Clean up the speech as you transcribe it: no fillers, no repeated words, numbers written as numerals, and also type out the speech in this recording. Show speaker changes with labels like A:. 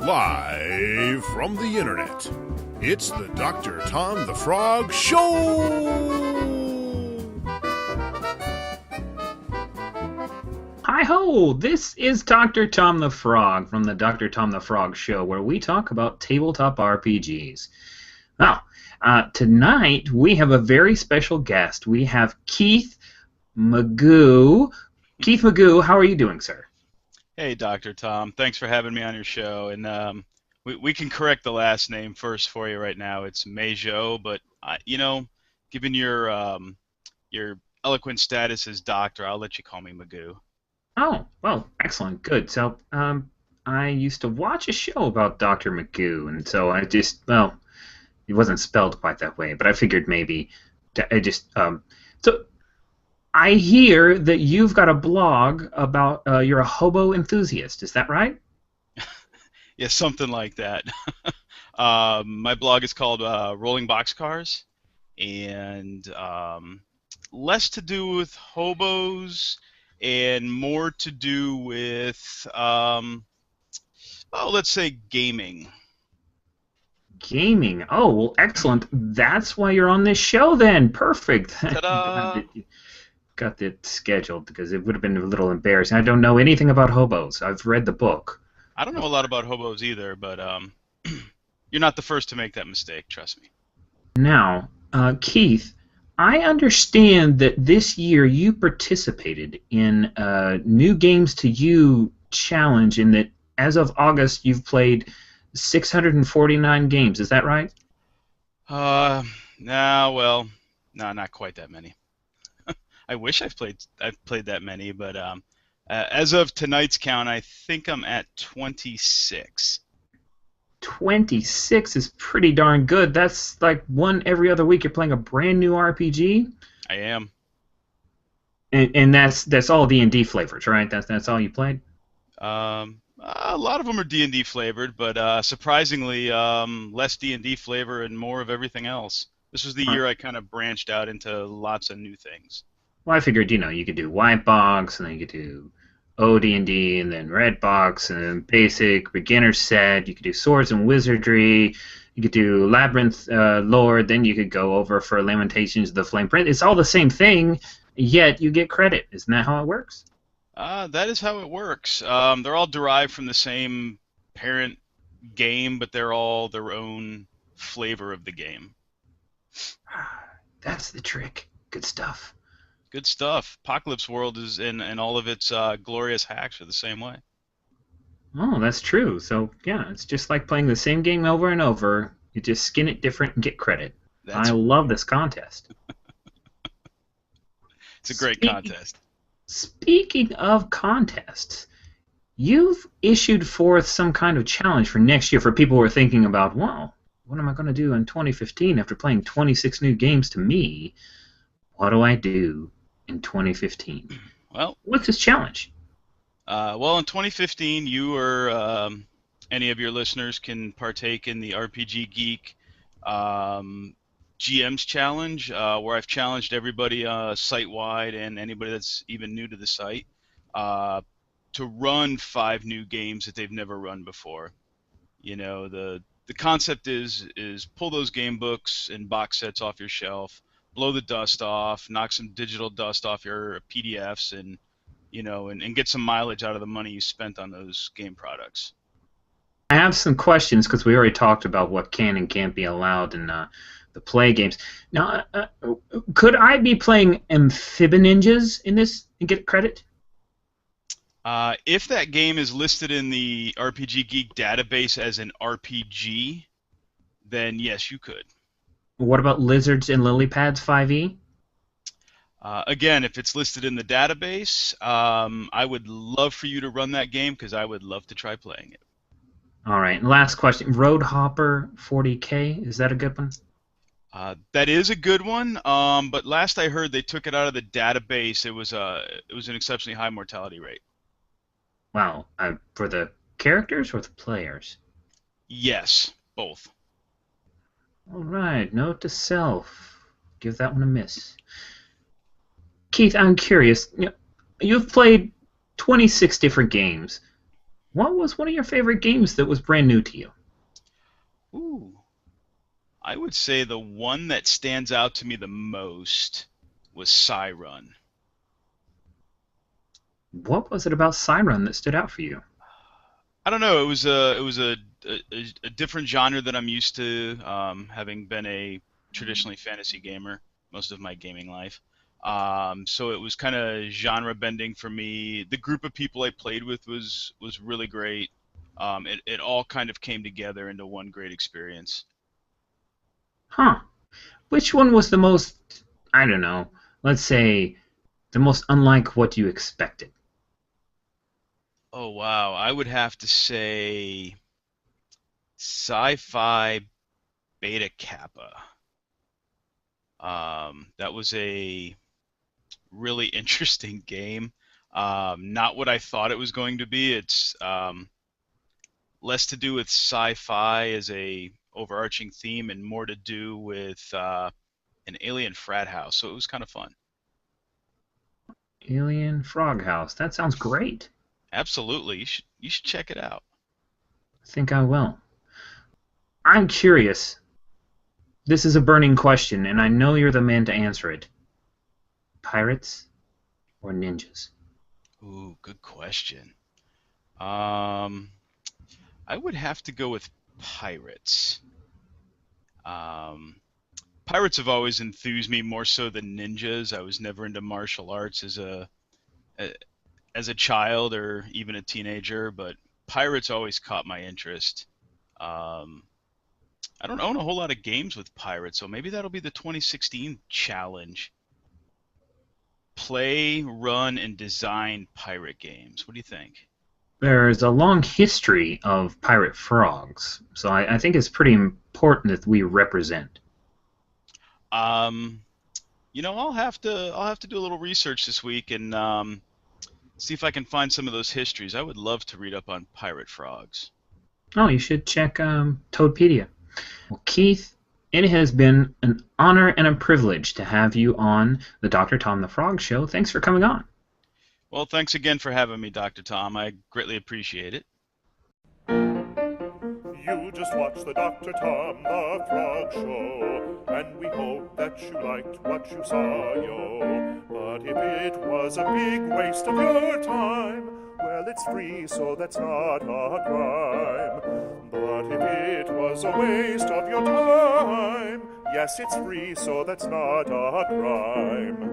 A: Live from the internet, it's the Dr. Tom the Frog Show!
B: Hi-ho! This is Dr. Tom the Frog from the Dr. Tom the Frog Show, where we talk about tabletop RPGs. Now, tonight we have a very special guest. We have Keith Mageau. Keith Mageau, how are you doing, sir?
C: Hey, Dr. Tom. Thanks for having me on your show. And we can correct the last name first for you right now. It's Mageau, but given your eloquent status as doctor, I'll let you call me Magoo.
B: Oh, well, excellent, good. So, I used to watch a show about Dr. Magoo, and so it wasn't spelled quite that way, but I figured maybe so I hear that you've got a blog about you're a hobo enthusiast. Is that right?
C: Yeah, something like that. My blog is called Rolling Boxcars, and less to do with hobos and more to do with, let's say gaming.
B: Gaming. Oh, well, excellent. That's why you're on this show then. Perfect.
C: Ta-da!
B: Got it scheduled because it would have been a little embarrassing. I don't know anything about hobos. I've read the book.
C: I don't know a lot about hobos either, but you're not the first to make that mistake, trust me.
B: Now, Keith, I understand that this year you participated in a New Games to You challenge, and that as of August you've played 649 games. Is that right?
C: No, not quite that many. I wish I've played that many, but as of tonight's count, I think I'm at 26.
B: 26 is pretty darn good. That's like one every other week. You're playing a brand new RPG.
C: I am.
B: And that's all D&D flavors, right? That's all you played.
C: A lot of them are D&D flavored, but surprisingly less D&D flavor and more of everything else. This was the year I kind of branched out into lots of new things.
B: Well, I figured, you could do white box, and then you could do OD&D, and then red box, and then basic, beginner set. You could do swords and wizardry. You could do labyrinth lore. Then you could go over for Lamentations of the Flame Prince. It's all the same thing, yet you get credit. Isn't that how it works?
C: That is how it works. They're all derived from the same parent game, but they're all their own flavor of the game.
B: That's the trick. Good stuff.
C: Good stuff. Apocalypse World is and all of its glorious hacks are the same way.
B: Oh, that's true. So, yeah, it's just like playing the same game over and over. You just skin it different and get credit. I love this contest.
C: It's a great contest.
B: Speaking of contests, you've issued forth some kind of challenge for next year for people who are thinking about, well, what am I going to do in 2015 after playing 26 new games to me? What do I do in 2015?
C: Well,
B: what's this challenge?
C: In 2015, you or any of your listeners can partake in the RPG Geek GM's Challenge, where I've challenged everybody site-wide and anybody that's even new to the site to run 5 new games that they've never run before. The concept is pull those game books and box sets off your shelf, blow the dust off, knock some digital dust off your PDFs, and get some mileage out of the money you spent on those game products.
B: I have some questions because we already talked about what can and can't be allowed in the play games. Now, could I be playing Amphibininjas in this and get credit?
C: If that game is listed in the RPG Geek database as an RPG, then yes, you could.
B: What about Lizards and Lilypads 5e?
C: Again, if it's listed in the database, I would love for you to run that game because I would love to try playing it.
B: All right. And last question. Roadhopper 40K, is that a good one?
C: That is a good one, but last I heard they took it out of the database. It was an exceptionally high mortality rate.
B: Wow. For the characters or the players?
C: Yes, both.
B: All right. Note to self. Give that one a miss. Keith, I'm curious. You've played 26 different games. What was one of your favorite games that was brand new to you?
C: Ooh, I would say the one that stands out to me the most was Run.
B: What was it about Siren that stood out for you?
C: I don't know. It was a different genre than I'm used to, having been a traditionally fantasy gamer most of my gaming life. So it was kind of genre bending for me. The group of people I played with was really great. It all kind of came together into one great experience.
B: Huh. Which one was the most, I don't know, let's say, the most unlike what you expected?
C: Oh wow, I would have to say Sci-Fi Beta Kappa. That was a really interesting game. Not what I thought it was going to be. It's less to do with sci-fi as a overarching theme and more to do with an alien frat house. So it was kind of fun.
B: Alien Frog House. That sounds great.
C: Absolutely, you should check it out.
B: I think I will. I'm curious. This is a burning question, and I know you're the man to answer it. Pirates or ninjas?
C: Ooh, good question. Um, I would have to go with pirates. Um, Pirates have always enthused me more so than ninjas. I was never into martial arts a- as a child or even a teenager, but pirates always caught my interest. Um, I don't own a whole lot of games with pirates, so maybe that'll be the 2016 challenge. Play, run, and design pirate games. What do you think?
B: There's a long history of pirate frogs, so I think it's pretty important that we represent.
C: Um, I'll have to do a little research this week and see if I can find some of those histories. I would love to read up on pirate frogs.
B: Oh, you should check Toadpedia. Well, Keith, it has been an honor and a privilege to have you on the Dr. Tom the Frog Show. Thanks for coming on.
C: Well, thanks again for having me, Dr. Tom. I greatly appreciate it.
A: You just watched the Dr. Tom the Frog Show, and we hope that you liked what you saw, yo. But if it was a big waste of your time, well, it's free, so that's not a crime. But if it was a waste of your time, yes, it's free, so that's not a crime.